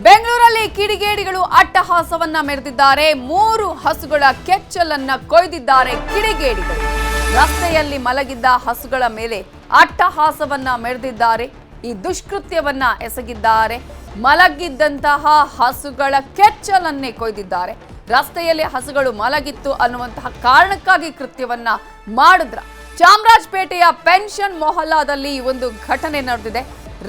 ಬೆಂಗಳೂರಲ್ಲಿ ಕಿಡಿಗೇಡಿಗಳು ಅಟ್ಟಹಾಸವನ್ನ ಮೆರೆದಿದ್ದಾರೆ. 3 ಹಸುಗಳ ಕೆಚ್ಚಲನ್ನ ಕೊಯ್ದಿದ್ದಾರೆ ಕಿಡಿಗೇಡಿಗಳು. ರಸ್ತೆಯಲ್ಲಿ ಮಲಗಿದ್ದ ಹಸುಗಳ ಮೇಲೆ ಅಟ್ಟಹಾಸವನ್ನ ಮೆರೆದಿದ್ದಾರೆ. ಈ ದುಷ್ಕೃತ್ಯವನ್ನ ಎಸಗಿದ್ದಾರೆ. ಮಲಗಿದ್ದಂತಹ ಹಸುಗಳ ಕೆಚ್ಚಲನ್ನೇ ಕೊಯ್ದಿದ್ದಾರೆ. ರಸ್ತೆಯಲ್ಲಿ ಹಸುಗಳು ಮಲಗಿತ್ತು ಅನ್ನುವಂತಹ ಕಾರಣಕ್ಕಾಗಿ ಕೃತ್ಯವನ್ನ ಮಾಡಿದ್ರ. ಚಾಮರಾಜಪೇಟೆಯ ಪೆನ್ಷನ್ ಮೊಹಲ್ಲಾದಲ್ಲಿ ಒಂದು ಘಟನೆ ನಡೆದಿದೆ.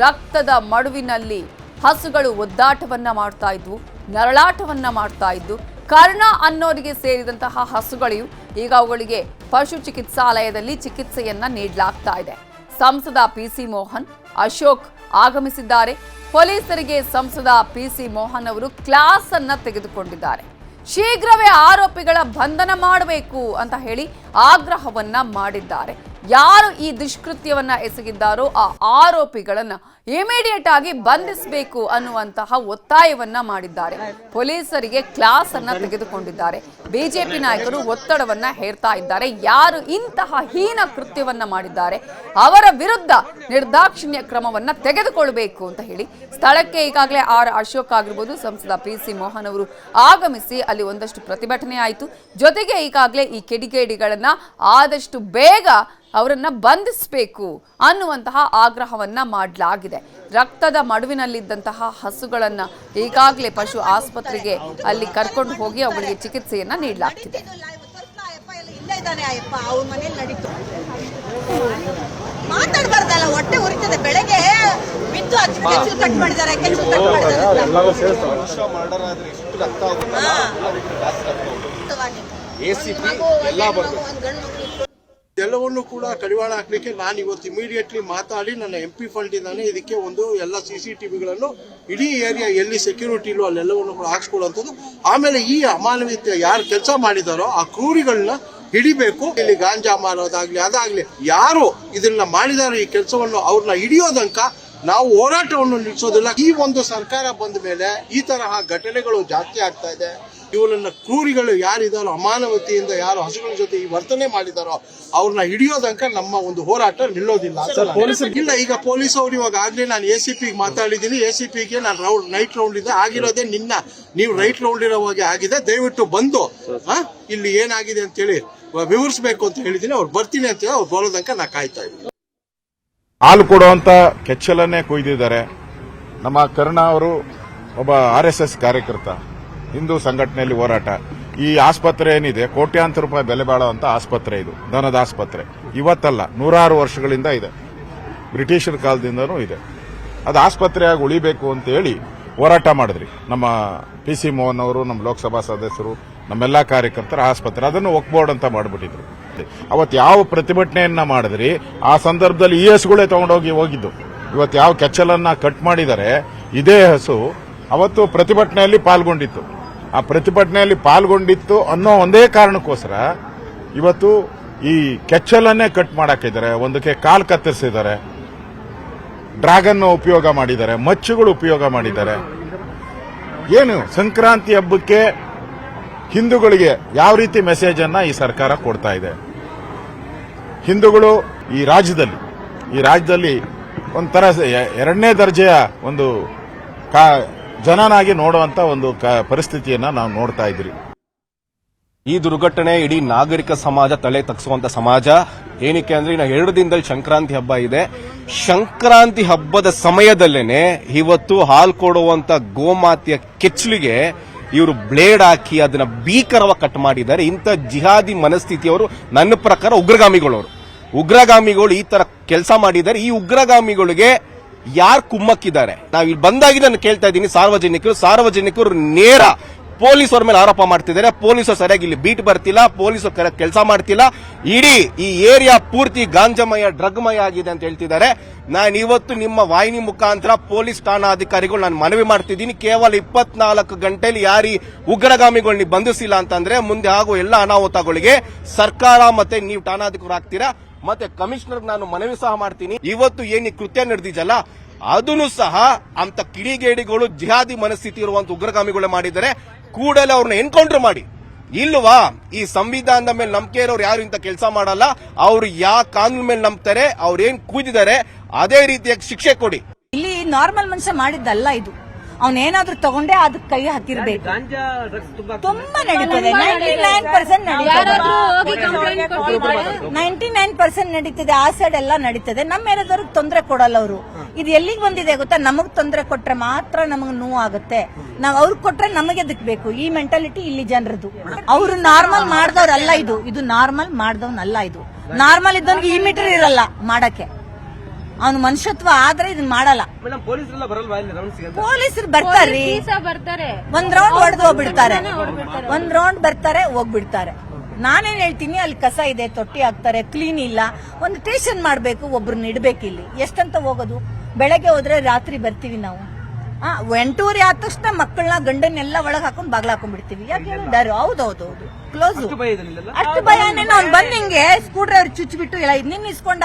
ರಕ್ತದ ಮಡುವಿನಲ್ಲಿ ಹಸುಗಳು ಒದ್ದಾಟವನ್ನ ಮಾಡ್ತಾ ಇದ್ವು, ನರಳಾಟವನ್ನ ಮಾಡ್ತಾ ಇದ್ದು. ಕರ್ಣ ಅನ್ನೋರಿಗೆ ಸೇರಿದಂತಹ ಹಸುಗಳು ಈಗ ಅವುಗಳಿಗೆ ಪಶು ಚಿಕಿತ್ಸಾಲಯದಲ್ಲಿ ಚಿಕಿತ್ಸೆಯನ್ನ ನೀಡಲಾಗ್ತಾ ಇದೆ. ಸಂಸದ ಪಿಸಿ ಮೋಹನ್, ಅಶೋಕ್ ಆಗಮಿಸಿದ್ದಾರೆ. ಪೊಲೀಸರಿಗೆ ಸಂಸದ ಪಿಸಿ ಮೋಹನ್ ಅವರು ಕ್ಲಾಸ್ ಅನ್ನ ತೆಗೆದುಕೊಂಡಿದ್ದಾರೆ. ಶೀಘ್ರವೇ ಆರೋಪಿಗಳ ಬಂಧನ ಮಾಡಬೇಕು ಅಂತ ಹೇಳಿ ಆಗ್ರಹವನ್ನ ಮಾಡಿದ್ದಾರೆ. ಯಾರು ಈ ದುಷ್ಕೃತ್ಯವನ್ನ ಎಸಗಿದ್ದಾರೋ ಆ ಆರೋಪಿಗಳನ್ನ ಇಮಿಡಿಯೇಟ್ ಆಗಿ ಬಂಧಿಸಬೇಕು ಅನ್ನುವಂತಹ ಒತ್ತಾಯವನ್ನ ಮಾಡಿದ್ದಾರೆ. ಪೊಲೀಸರಿಗೆ ಕ್ಲಾಸ್ ಅನ್ನ ತೆಗೆದುಕೊಂಡಿದ್ದಾರೆ. ಬಿಜೆಪಿ ನಾಯಕರು ಒತ್ತಡವನ್ನ ಹೇರ್ತಾ ಇದ್ದಾರೆ. ಯಾರು ಇಂತಹ ಹೀನ ಕೃತ್ಯವನ್ನ ಮಾಡಿದ್ದಾರೆ ಅವರ ವಿರುದ್ಧ ನಿರ್ದಾಕ್ಷಿಣ್ಯ ಕ್ರಮವನ್ನ ತೆಗೆದುಕೊಳ್ಳಬೇಕು ಅಂತ ಹೇಳಿ ಸ್ಥಳಕ್ಕೆ ಈಗಾಗಲೇ ಅಶೋಕ್ ಆಗಿರ್ಬೋದು, ಸಂಸದ ಪಿಸಿ ಮೋಹನ್ ಅವರು ಆಗಮಿಸಿ ಅಲ್ಲಿ ಒಂದಷ್ಟು ಪ್ರತಿಭಟನೆ ಆಯಿತು. ಜೊತೆಗೆ ಈಗಾಗಲೇ ಈ ಕಿಡಿಗೇಡಿಗಳನ್ನ ಆದಷ್ಟು ಬೇಗ ಅವರನ್ನ ಬಂಧಿಸಬೇಕು ಅನ್ನುವಂತಹ ಆಗ್ರಹವನ್ನ ಮಾಡಲಾಗಿದೆ. ರಕ್ತದ ಮಡುವಿನಲ್ಲಿದ್ದಂತಹ ಹಸುಗಳನ್ನ ಈಗಾಗಲೇ ಪಶು ಆಸ್ಪತ್ರೆಗೆ ಅಲ್ಲಿ ಕರ್ಕೊಂಡು ಹೋಗಿ ಅವರಿಗೆ ಚಿಕಿತ್ಸೆಯನ್ನ ನೀಡಲಾಗ್ತಿದೆ. ಮಾತಾಡಬಾರ್ದಲ್ಲ, ಹೊಟ್ಟೆ ಉರಿತದೆ. ಬೆಳಗ್ಗೆ ಬಿದ್ದು ಕಟ್ ಮಾಡಿದ್ದಾರೆ. ಎಲ್ಲವನ್ನೂ ಕೂಡ ಕಡಿವಾಣ ಹಾಕ್ಲಿಕ್ಕೆ ನಾನು ಇವತ್ತು ಇಮಿಡಿಯೇಟ್ಲಿ ಮಾತಾಡಿ ನನ್ನ MP ಫಂಡ್ ಇಂದಾನೆ ಇದಕ್ಕೆ ಒಂದು ಎಲ್ಲ CCTVಗಳನ್ನು ಇಡೀ ಏರಿಯಾ ಎಲ್ಲಿ ಸೆಕ್ಯೂರಿಟಿ ಇಲ್ಲೋ ಅಲ್ಲೆಲ್ಲವನ್ನು ಕೂಡ ಹಾಕ್ಸ್ಕೊಳ್ಳುವಂಥದ್ದು. ಆಮೇಲೆ ಈ ಅಮಾನವೀಯತೆ ಯಾರು ಕೆಲಸ ಮಾಡಿದಾರೋ ಆ ಕ್ರೂರಿಗಳನ್ನ ಹಿಡಿಬೇಕು. ಇಲ್ಲಿ ಗಾಂಜಾ ಮಾರೋದಾಗ್ಲಿ ಅದಾಗ್ಲಿ ಯಾರು ಇದನ್ನ ಮಾಡಿದಾರೋ ಈ ಕೆಲಸವನ್ನು ಅವ್ರನ್ನ ಹಿಡಿಯೋದಂಕ ನಾವು ಹೋರಾಟವನ್ನು ನಿಲ್ಲಿಸೋದಿಲ್ಲ. ಈ ಒಂದು ಸರ್ಕಾರ ಬಂದ ಮೇಲೆ ಈ ತರಹ ಘಟನೆಗಳು ಜಾಸ್ತಿ ಆಗ್ತಾ ಇದೆ. ಇವರನ್ನ ಕ್ರೂರಿಗಳು ಯಾರಿದಾರೋ, ಅಮಾನವತೆಯಿಂದ ಯಾರು ಹಸುಗಳ ಜೊತೆ ಈ ವರ್ತನೆ ಮಾಡಿದಾರೋ ಅವ್ರನ್ನ ಹಿಡಿಯೋದಂಕ ನಮ್ಮ ಒಂದು ಹೋರಾಟ ನಿಲ್ಲೋದಿಲ್ಲ. ಇಲ್ಲ, ಈಗ ಪೊಲೀಸ್ ಅವರು ಇವಾಗ ಆಗ್ಲೇ ನಾನು ACP ಮಾತಾಡಿದ್ದೀನಿ. ACPಗೆ ನಾನು ನೈಟ್ ರೌಂಡ್ ಇದೆ ಆಗಿರೋದೇ ನಿನ್ನ ನೀವು ನೈಟ್ ರೌಂಡ್ ಇರೋವಾಗೆ ಆಗಿದೆ. ದಯವಿಟ್ಟು ಬಂದು ಇಲ್ಲಿ ಏನಾಗಿದೆ ಅಂತ ಹೇಳಿ ವಿವರಿಸಬೇಕು ಅಂತ ಹೇಳಿದೀನಿ. ಅವ್ರು ಬರ್ತೀನಿ ಅಂತ ಹೇಳಿ ಅವ್ರು ಬರೋದಂಕ ನಾ ಕಾಯ್ತಾ ಇದ್ದೀನಿ. ಹಾಲು ಕೊಡುವಂತ ಕೆಚ್ಚಲನ್ನೇ ಕೊಯ್ದಿದ್ದಾರೆ. ನಮ್ಮ ಕರ್ಣ ಅವರು ಒಬ್ಬ RSS ಕಾರ್ಯಕರ್ತ, ಹಿಂದೂ ಸಂಘಟನೆಯಲ್ಲಿ ಹೋರಾಟ. ಈ ಆಸ್ಪತ್ರೆ ಏನಿದೆ ಕೋಟ್ಯಾಂತರ ರೂಪಾಯಿ ಬೆಲೆ ಬಾಳುವಂತ ಆಸ್ಪತ್ರೆ, ಇದು ದನದ ಆಸ್ಪತ್ರೆ. ಇವತ್ತಲ್ಲ, 100 ವರ್ಷಗಳಿಂದ ಇದೆ. ಬ್ರಿಟಿಷರ ಕಾಲದಿಂದನೂ ಇದೆ. ಅದು ಆಸ್ಪತ್ರೆಯಾಗಿ ಉಳಿಬೇಕು ಅಂತ ಹೇಳಿ ಹೋರಾಟ ಮಾಡಿದ್ರಿ ನಮ್ಮ ಪಿಸಿ ಮೋಹನ್ ಅವರು, ನಮ್ಮ ಲೋಕಸಭಾ ಸದಸ್ಯರು, ನಮ್ಮೆಲ್ಲಾ ಕಾರ್ಯಕರ್ತರ ಆಸ್ಪತ್ರೆ ಅದನ್ನು ಒಕ್ಬೋರ್ಡ್ ಅಂತ ಮಾಡಿಬಿಟ್ಟಿದ್ರು. ಅವತ್ತು ಯಾವ ಪ್ರತಿಭಟನೆಯನ್ನ ಮಾಡಿದ್ರಿ ಆ ಸಂದರ್ಭದಲ್ಲಿ ಈ ಹಸುಗಳೇ ಹೋಗಿದ್ದು. ಇವತ್ತು ಯಾವ ಕೆಚ್ಚಲನ್ನ ಕಟ್ ಮಾಡಿದರೆ ಇದೇ ಹಸು ಅವತ್ತು ಪ್ರತಿಭಟನೆಯಲ್ಲಿ ಪಾಲ್ಗೊಂಡಿತ್ತು. ಆ ಪ್ರತಿಭಟನೆಯಲ್ಲಿ ಪಾಲ್ಗೊಂಡಿತ್ತು ಅನ್ನೋ ಒಂದೇ ಕಾರಣಕ್ಕೋಸ್ಕರ ಇವತ್ತು ಈ ಕೆಚ್ಚಲನ್ನೇ ಕಟ್ ಮಾಡಾಕಿದ್ದಾರೆ. ಒಂದಕ್ಕೆ ಕಾಲ್ ಕತ್ತರಿಸಿದ್ದಾರೆ, ಡ್ರ್ಯಾಗನ್ ಉಪಯೋಗ ಮಾಡಿದ್ದಾರೆ, ಮಚ್ಚುಗಳು ಉಪಯೋಗ ಮಾಡಿದ್ದಾರೆ. ಏನು ಸಂಕ್ರಾಂತಿ ಹಬ್ಬಕ್ಕೆ ಹಿಂದೂಗಳಿಗೆ ಯಾವ ರೀತಿ ಮೆಸೇಜ್ ಅನ್ನ ಈ ಸರ್ಕಾರ ಕೊಡ್ತಾ ಇದೆ? ಹಿಂದೂಗಳು ಈ ರಾಜ್ಯದಲ್ಲಿ ಒಂಥರ 2ನೇ ದರ್ಜೆಯ ಒಂದು ಜನನಾಗಿ ನೋಡುವಂತ ಒಂದು ಪರಿಸ್ಥಿತಿಯನ್ನ ನಾವು ನೋಡ್ತಾ ಇದ್ರಿ. ಈ ದುರ್ಘಟನೆ ಇಡೀ ನಾಗರಿಕ ಸಮಾಜ ತಲೆ ತಗ್ಸುವಂತ ಸಮಾಜ. ಏನಕ್ಕೆ ಅಂದ್ರೆ ಇನ್ನು 2 ದಿನದಲ್ಲಿ ಸಂಕ್ರಾಂತಿ ಹಬ್ಬ ಇದೆ. ಸಂಕ್ರಾಂತಿ ಹಬ್ಬದ ಸಮಯದಲ್ಲೇನೆ ಇವತ್ತು ಹಾಲು ಕೊಡುವಂತ ಗೋಮಾತೆಯ ಕೆಚ್ಚಲಿಗೆ ಇವರು ಬ್ಲೇಡ್ ಹಾಕಿ ಅದನ್ನ ಭೀಕರವಾಗಿ ಕಟ್ ಮಾಡಿದ್ದಾರೆ. ಇಂಥ ಜಿಹಾದಿ ಮನಸ್ಥಿತಿಯವರು ನನ್ನ ಪ್ರಕಾರ ಉಗ್ರಗಾಮಿಗಳು ಈ ತರ ಕೆಲಸ ಮಾಡಿದ್ದಾರೆ. ಈ ಉಗ್ರಗಾಮಿಗಳಿಗೆ ಯಾರು ಕುಮ್ಮಕ್ಕಿದ್ದಾರೆ? ನಾವು ಇಲ್ಲಿ ಬಂದಾಗಿ ನಾನು ಕೇಳ್ತಾ ಇದ್ದೀನಿ, ಸಾರ್ವಜನಿಕರು ನೇರ ಪೊಲೀಸರ ಮೇಲೆ ಆರೋಪ ಮಾಡ್ತಿದ್ದಾರೆ. ಪೊಲೀಸರು ಸರಿಯಾಗಿ ಇಲ್ಲಿ ಬೀಟ್ ಬರ್ತಿಲ್ಲ, ಪೊಲೀಸರು ಕೆಲಸ ಮಾಡ್ತಿಲ್ಲ. ಇಡೀ ಈ ಏರಿಯಾ ಪೂರ್ತಿ ಗಾಂಜಾಮಯ ಡ್ರಗ್ಮಯ ಆಗಿದೆ ಅಂತ ಹೇಳ್ತಿದ್ದಾರೆ. ನಾನು ಇವತ್ತು ನಿಮ್ಮ ವಾಹಿನಿ ಮುಖಾಂತರ ಪೊಲೀಸ್ ಠಾಣಾಧಿಕಾರಿಗಳು ನಾನು ಮನವಿ ಮಾಡ್ತಿದ್ದೀನಿ, ಕೇವಲ 24 ಗಂಟೆಯಲ್ಲಿ ಯಾರಿ ಉಗ್ರಗಾಮಿಗಳನ್ನ ಬಂಧಿಸಿಲ್ಲ ಅಂತಂದ್ರೆ ಮುಂದೆ ಆಗುವ ಎಲ್ಲ ಅನಾಹುತಗಳಿಗೆ ಸರ್ಕಾರ ಮತ್ತೆ ನೀವು ಠಾಣಾಧಿಕಾರಿ ಆಗ್ತೀರಾ. ಮತ್ತೆ ಕಮಿಷನರ್ ನಾನು ಮನವಿ ಸಹ ಮಾಡ್ತೀನಿ. ಇವತ್ತು ಏನು ಕೃತ್ಯ ನಡೆದಿದೆಯಲ್ಲ ಅದನ್ನು ಸಹ ಅಂತ ಕಿಡಿಗೇಡಿಗಳು ಜಿಹಾದಿ ಮನಸ್ಥಿತಿ ಇರುವಂತ ಉಗ್ರಗಾಮಿಗಳು ಮಾಡಿದ್ದಾರೆ. ಕೂಡಲೇ ಅವ್ರನ್ನ ಎನ್ಕೌಂಟರ್ ಮಾಡಿ. ಇಲ್ವಾ ಈ ಸಂವಿಧಾನದ ಮೇಲೆ ನಂಬಿಕೆ ಇರೋರು ಯಾರು ಇಂತ ಕೆಲಸ ಮಾಡಲ್ಲ. ಅವ್ರು ಯಾವ ಕಾನೂನು ಮೇಲೆ ನಂಬ್ತಾರೆ, ಅವ್ರು ಏನ್ ಕೂದಿದ್ದಾರೆ ಅದೇ ರೀತಿಯಾಗಿ ಶಿಕ್ಷೆ ಕೊಡಿ. ಇಲ್ಲಿ ನಾರ್ಮಲ್ ಮನುಷ್ಯ ಮಾಡಿದ್ದಲ್ಲ ಇದು. ಅವನೇನಾದ್ರೂ ತಗೊಂಡೇ ಅದಕ್ಕೆ ಕೈ ಹಾಕಿರ್ಬೇಕು. ತುಂಬಾ ನಡೀತದೆ, 99% ನಡೀತದೆ, 99% ನಡೀತದೆ. ಆ ಸೈಡ್ ಎಲ್ಲ ನಡೀತದೆ. ನಮ್ಮ ಏರಿಯಾದವ್ರಿಗೆ ತೊಂದರೆ ಕೊಡಲ್ಲ ಅವರು. ಇದು ಎಲ್ಲಿಗೆ ಬಂದಿದೆ ಗೊತ್ತಾ? ನಮಗ್ ತೊಂದರೆ ಕೊಟ್ರೆ ಮಾತ್ರ ನಮಗ್ ನೋವು ಆಗುತ್ತೆ. ನಾವ್ ಅವ್ರಿಗೆ ಕೊಟ್ರೆ ನಮಗೆ ಅದಕ್ಕೆ ಬೇಕು. ಈ ಮೆಂಟಾಲಿಟಿ ಇಲ್ಲಿ ಜನರದು. ಅವರು ನಾರ್ಮಲ್ ಮಾಡ್ದವ್ರಲ್ಲ. ಇದು ನಾರ್ಮಲ್ ಮಾಡ್ದವ್ನಲ್ಲ. ಇದು ನಾರ್ಮಲ್ ಇದ್ದವನಿಗೆ ಈ ಮೀಟರ್ ಇರಲ್ಲ ಮಾಡಕ್ಕೆ. ಅವನು ಮನುಷ್ಯತ್ವ ಆದ್ರೆ ಇದನ್ನ ಮಾಡಲ್ಲ. ಪೊಲೀಸರು ಬರ್ತಾರ್ರಿ, ಒಂದ್ ರೌಂಡ್ ಹೊಡೆದು ಹೋಗ್ಬಿಡ್ತಾರೆ. ಒಂದ್ ರೌಂಡ್ ಬರ್ತಾರೆ, ಹೋಗ್ಬಿಡ್ತಾರೆ. ನಾನೇನ್ ಹೇಳ್ತೀನಿ, ಅಲ್ಲಿ ಕಸ ಇದೆ, ತೊಟ್ಟಿ ಹಾಕ್ತಾರೆ, ಕ್ಲೀನ್ ಇಲ್ಲ. ಒಂದು ಸ್ಟೇಷನ್ ಮಾಡ್ಬೇಕು, ಒಬ್ರನ್ನ ಇಡ್ಬೇಕು. ಇಲ್ಲಿ ಎಷ್ಟಂತ ಹೋಗೋದು? ಬೆಳಗ್ಗೆ ಹೋದ್ರೆ ರಾತ್ರಿ ಬರ್ತೀವಿ ನಾವು. 8:30 ಆದ ತಕ್ಷಣ ಮಕ್ಕಳನ್ನ ಗಂಡನ್ನೆಲ್ಲ ಒಳಗೆ ಹಾಕೊಂಡ್ ಬಾಗ್ಲ ಹಾಕೊಂಡ್ಬಿಡ್ತೀವಿ. ಯಾಕೆ ಹೇಳಿದಾರು? ಹೌದೌದು, ಕ್ಲೋಸ್. ಅಷ್ಟು ಭಯನೇ. ಅವ್ನು ಬಂದ್ ಹಿಂಗೆ ಸ್ಕ್ರೂ ಡ್ರೈವರ್ ಚುಚ್ಚಿಬಿಟ್ಟು ಎಲ್ಲ ನಿನ್ನ ಇಸ್ಕೊಂಡ.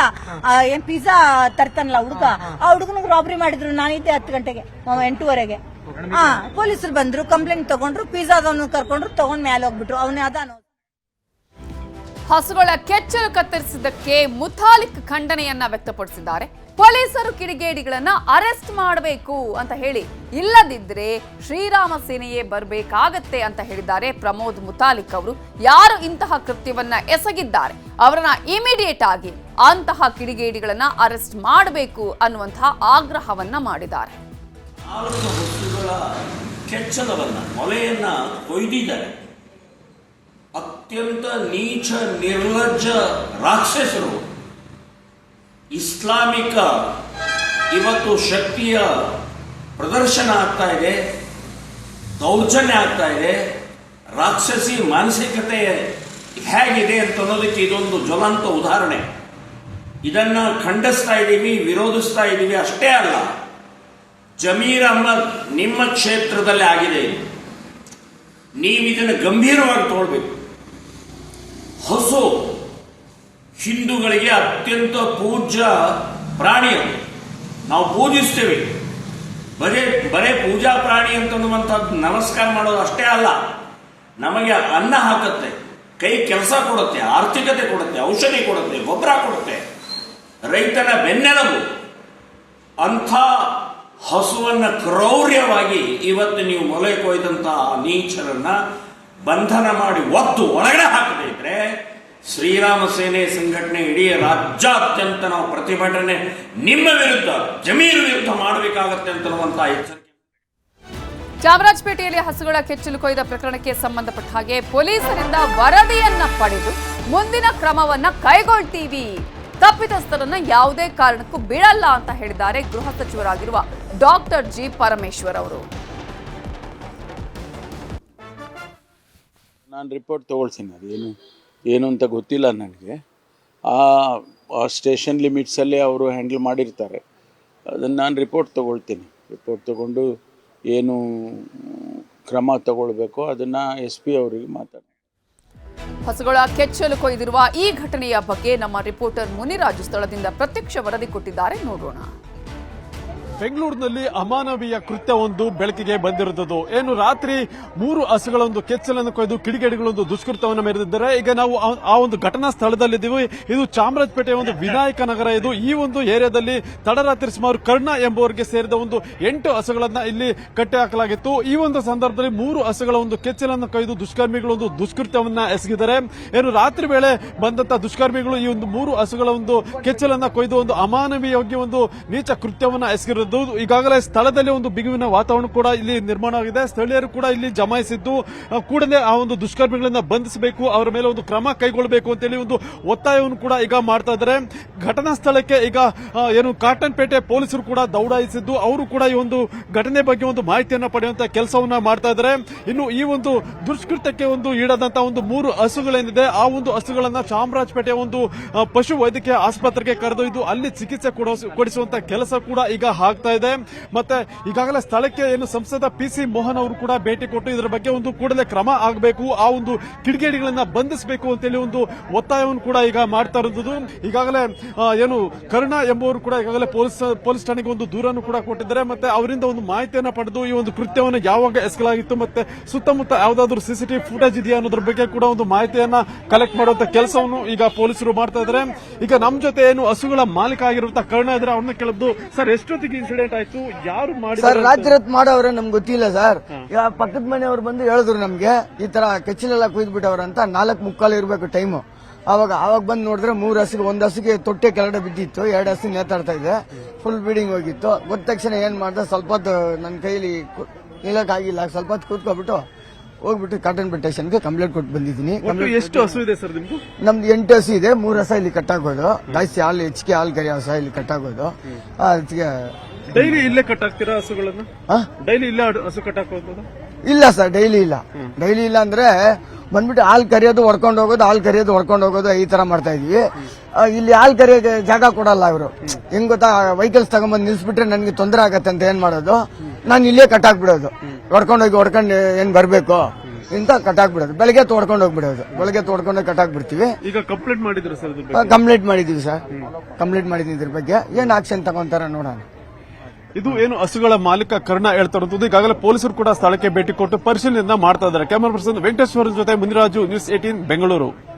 ಏನ್ ಪಿಜ್ಜಾ ತರ್ತಾನಲ್ಲ ಹುಡುಗ, ಆ ಹುಡುಗನಿಗೆ ರಾಬರಿ ಮಾಡಿದ್ರು. ನಾನಿದ್ದೆ 10 ಗಂಟೆಗೆ, 8:30ಗೆ. ಪೊಲೀಸರು ಬಂದ್ರು, ಕಂಪ್ಲೇಂಟ್ ತಗೊಂಡ್ರು, ಪಿಜ್ಜಾದವನು ಕರ್ಕೊಂಡ್ರು, ತಗೊಂಡ್ ಮೇಲೆ ಹೋಗ್ಬಿಟ್ರು. ಅವನೇ ಅದಾನು. ಹಸುಗಳ ಕೆಚ್ಚಲು ಕತ್ತರಿಸಿದ್ದಕ್ಕೆ ಮುತಾಲಿಕ್ ಖಂಡನೆಯನ್ನ ವ್ಯಕ್ತಪಡಿಸಿದ್ದಾರೆ. ಪೊಲೀಸರು ಕಿಡಿಗೇಡಿಗಳನ್ನ ಅರೆಸ್ಟ್ ಮಾಡಬೇಕು ಅಂತ ಹೇಳಿ, ಇಲ್ಲದಿದ್ರೆ ಶ್ರೀರಾಮ ಸೇನೆಯೇ ಬರಬೇಕಾಗತ್ತೆ ಅಂತ ಹೇಳಿದ್ದಾರೆ ಪ್ರಮೋದ್ ಮುತಾಲಿಕ್ ಅವರು. ಯಾರು ಇಂತಹ ಕೃತ್ಯವನ್ನ ಎಸಗಿದ್ದಾರೆ ಅವರನ್ನ ಇಮಿಡಿಯೇಟ್ ಆಗಿ ಅಂತಹ ಕಿಡಿಗೇಡಿಗಳನ್ನ ಅರೆಸ್ಟ್ ಮಾಡಬೇಕು ಅನ್ನುವಂತಹ ಆಗ್ರಹವನ್ನ ಮಾಡಿದ್ದಾರೆ. ಹಸುಗಳ ಕೆಚ್ಚಲವನ್ನ, ಮೊಲೆಯನ್ನ ಕೊಯ್ದಿದ್ದಾರೆ. ಅತ್ಯಂತ ನೀಚ ನಿರ್ಲಜ್ಜ ರಾಕ್ಷಸರು. ಇಸ್ಲಾಮಿಕ ಇವತ್ತು ಶಕ್ತಿಯ ಪ್ರದರ್ಶನ ಆಗ್ತಾ ಇದೆ, ದೌರ್ಜನ್ಯ ಆಗ್ತಾ ಇದೆ. ರಾಕ್ಷಸಿ ಮಾನಸಿಕತೆ ಹೇಗಿದೆ ಅಂತ ಅನ್ನೋದಕ್ಕೆ ಇದೊಂದು ಜ್ವಲಂತ ಉದಾಹರಣೆ. ಇದನ್ನ ಖಂಡಿಸ್ತಾ ಇದ್ದೀವಿ, ವಿರೋಧಿಸ್ತಾ ಇದ್ದೀವಿ. ಅಷ್ಟೇ ಅಲ್ಲ, ಜಮೀರ್ ಅಹ್ಮದ್ ನಿಮ್ಮ ಕ್ಷೇತ್ರದಲ್ಲಿ ಆಗಿದೆ. ನೀವು ಇದನ್ನು ಗಂಭೀರವಾಗಿ ತಗೊಳ್ಬೇಕು. ಹಸು ಹಿಂದೂಗಳಿಗೆ ಅತ್ಯಂತ ಪೂಜ್ಯ ಪ್ರಾಣಿ. ನಾವು ಪೂಜಿಸ್ತೇವೆ. ಬರೇ ಪೂಜಾ ಪ್ರಾಣಿ ಅಂತನ್ನುವಂಥದ್ದು ನಮಸ್ಕಾರ ಮಾಡೋದು ಅಷ್ಟೇ ಅಲ್ಲ, ನಮಗೆ ಅನ್ನ ಹಾಕುತ್ತೆ, ಕೈ ಕೆಲಸ ಕೊಡುತ್ತೆ, ಆರ್ಥಿಕತೆ ಕೊಡುತ್ತೆ, ಔಷಧಿ ಕೊಡುತ್ತೆ, ಗೊಬ್ಬರ ಕೊಡುತ್ತೆ, ರೈತನ ಬೆನ್ನೆಲುಬು. ಅಂಥ ಹಸುವನ್ನ ಕ್ರೌರ್ಯವಾಗಿ ಇವತ್ತು ನೀವು ಮೊಲೆ ಕೊಯ್ದಂತಹ ನೀಚರನ್ನ ಬಂಧನ ಮಾಡಿ ಒತ್ತು ಒಳಗಡೆ ಹಾಕದೇ ಇದ್ರೆ ಶ್ರೀರಾಮ ಸೇನೆ ಸಂಘಟನೆ ಇಡೀ ರಾಜ್ಯಾದ್ಯಂತ ನಾವು ಪ್ರತಿಭಟನೆ ನಿಮ್ಮ ವಿರುದ್ಧ, ಜಮೀರ್ ವಿರುದ್ಧ ಮಾಡಬೇಕಾಗತ್ತೆ ಅಂತನ್ನುವಂತಹ ಎಚ್ಚರಿಕೆ. ಚಾಮರಾಜಪೇಟೆಯಲ್ಲಿ ಹಸುಗಳ ಕೆಚ್ಚಲು ಕೊಯ್ದ ಪ್ರಕರಣಕ್ಕೆ ಸಂಬಂಧಪಟ್ಟ ಹಾಗೆ ಪೊಲೀಸರಿಂದ ವರದಿಯನ್ನ ಪಡೆದು ಮುಂದಿನ ಕ್ರಮವನ್ನ ಕೈಗೊಳ್ತೀವಿ, ತಪ್ಪಿತಸ್ಥರನ್ನ ಯಾವುದೇ ಕಾರಣಕ್ಕೂ ಬಿಡಲ್ಲ ಅಂತ ಹೇಳಿದ್ದಾರೆ ಗೃಹ ಸಚಿವರಾಗಿರುವ ಡಾಕ್ಟರ್ ಜಿ ಪರಮೇಶ್ವರ್ ಅವರು. ನಾನು ರಿಪೋರ್ಟ್ ತೊಗೊಳ್ತೀನಿ. ಅದು ಏನು ಅಂತ ಗೊತ್ತಿಲ್ಲ ನನಗೆ. ಆ ಸ್ಟೇಷನ್ ಲಿಮಿಟ್ಸಲ್ಲೇ ಅವರು ಹ್ಯಾಂಡಲ್ ಮಾಡಿರ್ತಾರೆ. ಅದನ್ನು ನಾನು ರಿಪೋರ್ಟ್ ತೊಗೊಳ್ತೀನಿ. ರಿಪೋರ್ಟ್ ತೊಗೊಂಡು ಏನು ಕ್ರಮ ತಗೊಳ್ಬೇಕೋ ಅದನ್ನು SP ಅವರಿಗೆ ಮಾತಾಡಿ. ಹಸುಗಳ ಕೆಚ್ಚಲು ಕೊಯ್ದಿರುವ ಈ ಘಟನೆಯ ಬಗ್ಗೆ ನಮ್ಮ ರಿಪೋರ್ಟರ್ ಮುನಿರಾಜು ಸ್ಥಳದಿಂದ ಪ್ರತ್ಯಕ್ಷ ವರದಿ ಕೊಟ್ಟಿದ್ದಾರೆ, ನೋಡೋಣ. ಬೆಂಗಳೂರಿನಲ್ಲಿ ಅಮಾನವೀಯ ಕೃತ್ಯವೊಂದು ಬೆಳಕಿಗೆ ಬಂದಿರುತ್ತದೆ. ಏನು ರಾತ್ರಿ 3 ಹಸುಗಳೊಂದು ಕೆಚ್ಚಲನ್ನು ಕೊಯ್ದು ಕಿಡಿಗೇಡಿಗಳೊಂದು ದುಷ್ಕೃತ್ಯವನ್ನು ಮೆರೆದಿದ್ದಾರೆ. ಈಗ ನಾವು ಆ ಒಂದು ಘಟನಾ ಸ್ಥಳದಲ್ಲಿದ್ದೀವಿ. ಇದು ಚಾಮರಾಜಪೇಟೆಯ ಒಂದು ವಿನಾಯಕ ನಗರ. ಇದು ಈ ಒಂದು ಏರಿಯಾದಲ್ಲಿ ತಡರಾತ್ರಿ ಸುಮಾರು ಕರ್ಣ ಎಂಬುವರಿಗೆ ಸೇರಿದ ಒಂದು 8 ಹಸುಗಳನ್ನ ಇಲ್ಲಿ ಕಟ್ಟಿ ಹಾಕಲಾಗಿತ್ತು. ಈ ಒಂದು ಸಂದರ್ಭದಲ್ಲಿ 3 ಹಸುಗಳ ಒಂದು ಕೆಚ್ಚಲನ್ನು ಕೊಯ್ದು ದುಷ್ಕರ್ಮಿಗಳು ಒಂದು ದುಷ್ಕೃತ್ಯವನ್ನ ಎಸಗಿದ್ದಾರೆ. ಏನು ರಾತ್ರಿ ವೇಳೆ ಬಂದಂತಹ ದುಷ್ಕರ್ಮಿಗಳು ಈ ಒಂದು 3 ಹಸುಗಳ ಒಂದು ಕೆಚ್ಚಲನ್ನ ಕೊಯ್ದು ಒಂದು ಅಮಾನವೀಯವಾಗಿ ಒಂದು ನೀಚ ಕೃತ್ಯವನ್ನ ಎಸಗಿರೋದು. ಈಗಾಗಲೇ ಸ್ಥಳದಲ್ಲಿ ಒಂದು ಬಿಗುವಿನ ವಾತಾವರಣ ಕೂಡ ಇಲ್ಲಿ ನಿರ್ಮಾಣ ಆಗಿದೆ. ಸ್ಥಳೀಯರು ಕೂಡ ಇಲ್ಲಿ ಜಮಾಯಿಸಿದ್ದು ಕೂಡಲೇ ಆ ಒಂದು ದುಷ್ಕರ್ಮಿಗಳನ್ನ ಬಂಧಿಸಬೇಕು, ಅವರ ಮೇಲೆ ಒಂದು ಕ್ರಮ ಕೈಗೊಳ್ಳಬೇಕು ಅಂತೇಳಿ ಒಂದು ಒತ್ತಾಯವನ್ನು ಕೂಡ ಈಗ ಮಾಡ್ತಾ ಇದ್ದಾರೆ. ಘಟನಾ ಸ್ಥಳಕ್ಕೆ ಈಗ ಏನು ಕಾಟನ್ ಪೇಟೆ ಪೊಲೀಸರು ಕೂಡ ದೌಡಾಯಿಸಿದ್ದು, ಅವರು ಕೂಡ ಈ ಒಂದು ಘಟನೆ ಬಗ್ಗೆ ಒಂದು ಮಾಹಿತಿಯನ್ನ ಪಡೆಯುವಂತಹ ಕೆಲಸವನ್ನ ಮಾಡ್ತಾ ಇದ್ದಾರೆ. ಇನ್ನು ಈ ಒಂದು ದುಷ್ಕೃತ್ಯಕ್ಕೆ ಒಂದು ಈಡಾದಂತಹ ಒಂದು 3 ಹಸುಗಳೇನಿದೆ, ಆ ಒಂದು ಹಸುಗಳನ್ನ ಚಾಮರಾಜಪೇಟೆಯ ಒಂದು ಪಶು ವೈದ್ಯಕೀಯ ಆಸ್ಪತ್ರೆಗೆ ಕರೆದೊಯ್ದು ಅಲ್ಲಿ ಚಿಕಿತ್ಸೆ ಕೊಡಿಸುವಂತಹ ಕೆಲಸ ಕೂಡ ಈಗ ಆಗ್ತಾ ಇದೆ. ಮತ್ತೆ ಈಗಾಗಲೇ ಸ್ಥಳಕ್ಕೆ ಏನು ಸಂಸದ PC ಮೋಹನ್ ಅವರು ಕೂಡ ಭೇಟಿ ಕೊಟ್ಟು ಇದರ ಬಗ್ಗೆ ಒಂದು ಕೂಡಲೇ ಕ್ರಮ ಆಗಬೇಕು, ಆ ಒಂದು ಕಿಡಿಗೇಡಿಗಳನ್ನ ಬಂಧಿಸಬೇಕು ಅಂತೇಳಿ ಒಂದು ಒತ್ತಾಯವನ್ನು ಕೂಡ ಈಗ ಮಾಡ್ತಾ ಇರೋದು. ಈಗಾಗಲೇ ಏನು ಕರ್ಣ ಎಂಬುವರು ಕೂಡ ಈಗಾಗಲೇ ಪೊಲೀಸ್ ಠಾಣೆಗೆ ಒಂದು ದೂರನ್ನು ಕೂಡ ಕೊಟ್ಟಿದ್ದಾರೆ. ಮತ್ತೆ ಅವರಿಂದ ಒಂದು ಮಾಹಿತಿಯನ್ನು ಪಡೆದು ಈ ಒಂದು ಕೃತ್ಯವನ್ನು ಯಾವಾಗ ಎಸಗಲಾಗಿತ್ತು ಮತ್ತೆ ಸುತ್ತಮುತ್ತ ಯಾವುದಾದ್ರೂ CCTV ಫುಟೇಜ್ ಇದೆಯಾ ಅನ್ನೋದ್ರ ಬಗ್ಗೆ ಕೂಡ ಒಂದು ಮಾಹಿತಿಯನ್ನ ಕಲೆಕ್ಟ್ ಮಾಡುವಂತ ಕೆಲಸವನ್ನು ಈಗ ಪೊಲೀಸರು ಮಾಡ್ತಾ ಇದ್ದಾರೆ. ಈಗ ನಮ್ಮ ಜೊತೆ ಏನು ಹಸುಗಳ ಮಾಲೀಕ ಆಗಿರುವಂತಹ ಕರ್ಣ ಇದ್ರೆ ಅವ್ರನ್ನ ಕೇಳಿದ್ದು, ಸರ್ ಎಷ್ಟೊತ್ತಿಗೆ ಇನ್ಸಿಡೆಂಟ್ ಆಯ್ತು? ಯಾರು ಸರ್ ಮಾಡಿದ್ದಾರೆ? ರಾತ್ರಿ ಹೊತ್ತು ಮಾಡೋವ್ರೆ ನಮ್ಗೆ ಗೊತ್ತಿಲ್ಲ ಸರ್. ಪಕ್ಕದ ಮನೆಯವ್ರು ಬಂದು ಹೇಳಿದ್ರು ನಮ್ಗೆ ಈ ತರ ಕೆಚ್ಚಲೆಲ್ಲ ಕುಯ್ದ್ಬಿಟ್ಟವ್ರ ಅಂತ. 4:45 ಇರ್ಬೇಕು ಟೈಮು. ಅವಾಗ ಬಂದು ನೋಡಿದ್ರೆ 3 ಹಸುಗೆ, 1 ಹಸುಗೆ ತೊಟ್ಟೆ ಕೆಳಗಡೆ ಬಿದ್ದಿತ್ತು, 2 ಹಸು ನೇತಾಡ್ತಾ ಇದೆ, ಫುಲ್ ಬ್ಲೀಡಿಂಗ್ ಹೋಗಿತ್ತು. ಗೊತ್ತ ತಕ್ಷಣ ಏನ್ ಮಾಡ್ದೆ, ಸ್ವಲ್ಪ ಹೊತ್ತು ನನ್ನ ಕೈಲಿ ನಿಲ್ಲಕ್ಕಾಗಿಲ್ಲ, ಸ್ವಲ್ಪ ಹೊತ್ತು ಕೂತ್ಕೊಬಿಟ್ಟು ಹೋಗ್ಬಿಟ್ಟು ಕಾಟನ್ ಬೆಟ್ ಸ್ಟೇಷನ್ಗೆ ಕಂಪ್ಲೇಂಟ್ ಕೊಟ್ಟು ಬಂದಿದ್ದೀನಿ. ಎಷ್ಟು ಹಸು ಇದೆ ಸರ್ ನಿಮ್ದು? ನಮ್ದು 8 ಹಸು ಇದೆ. 3 ಹಸ ಇಲ್ಲಿ ಕಟ್ಟಾಕೋದು, ಜಾಸ್ತಿ ಹಾಲು ಹೆಚ್ಚಿಗೆ ಹಾಲು ಕರಿ ಹಸ ಇಲ್ಲಿ ಕಟ್ಟಾಕೋದು. ಅದಕ್ಕೆ ಡೈಲಿ ಇಲ್ಲೇ ಕಟ್ಟಾಕ್ತೀರಾ ಹಸುಗಳನ್ನ? ಡೈಲಿ ಇಲ್ಲೇ ಹಸು ಕಟ್ಟಾಕೋದು? ಇಲ್ಲ ಸರ್, ಡೈಲಿ ಇಲ್ಲ. ಡೈಲಿ ಇಲ್ಲ ಅಂದ್ರೆ ಬಂದ್ಬಿಟ್ಟು ಹಾಲು ಕರಿಯೋದು ಹೊಡ್ಕೊಂಡು ಹೋಗೋದು, ಹಾಲು ಕರಿಯೋದು ಹೊಡ್ಕೊಂಡು ಹೋಗೋದು, ಈ ತರ ಮಾಡ್ತಾ ಇದೀವಿ. ಇಲ್ಲಿ ಹಾಲು ಕರಿಯೋಕೆ ಜಾಗ ಕೊಡಲ್ಲ ಇವರು. ಹೆಂಗ್ ಗೊತ್ತಾ, ವೆಹಿಕಲ್ಸ್ ತಗೊಂಡ್ಬಂದು ನಿಲ್ಸ್ಬಿಟ್ರೆ ನನ್ಗೆ ತೊಂದರೆ ಆಗತ್ತೆ ಅಂತ ಏನ್ ಮಾಡೋದು, ನಾನು ಇಲ್ಲೇ ಕಟ್ಟಾಕ್ಬಿಡೋದು. ಹೊಡ್ಕೊಂಡು ಏನ್ ಬರ್ಬೇಕು ಇಂತ ಕಟ್ಟಾಕ್ಬಿಡೋದು. ಬೆಳಗ್ಗೆ ತೋಡ್ಕೊಂಡು ಹೋಗ್ಬಿಡೋದು, ಬೆಳಗ್ಗೆ ತೋಡ್ಕೊಂಡು ಕಟ್ಟಾಕ್ಬಿಡ್ತೀವಿ. ಈಗ ಕಂಪ್ಲೇಂಟ್ ಮಾಡಿದ್ರು ಸರ್? ಕಂಪ್ಲೇಂಟ್ ಮಾಡಿದೀವಿ ಸರ್, ಕಂಪ್ಲೇಂಟ್ ಮಾಡಿದೀವಿ. ಇದ್ರ ಬಗ್ಗೆ ಏನ್ ಆಕ್ಷನ್ ತಗೊಂತಾರ ನೋಡೋಣ. ಇದು ಏನು ಹಸುಗಳ ಮಾಲೀಕ ಕರ್ಣ ಹೇಳ್ತಾ ಇರೋದು. ಈಗಾಗಲೇ ಪೊಲೀಸರು ಕೂಡ ಸ್ಥಳಕ್ಕೆ ಭೇಟಿ ಕೊಟ್ಟು ಪರಿಶೀಲನೆಯನ್ನ ಮಾಡ್ತಾ ಇದ್ದಾರೆ. ಕ್ಯಾಮರಾ ಪರ್ಸನ್ ವೆಂಕಟೇಶ್ವರ ಜೊತೆ ಮುನಿರಾಜು, ನ್ಯೂಸ್ 18 ಬೆಂಗಳೂರು.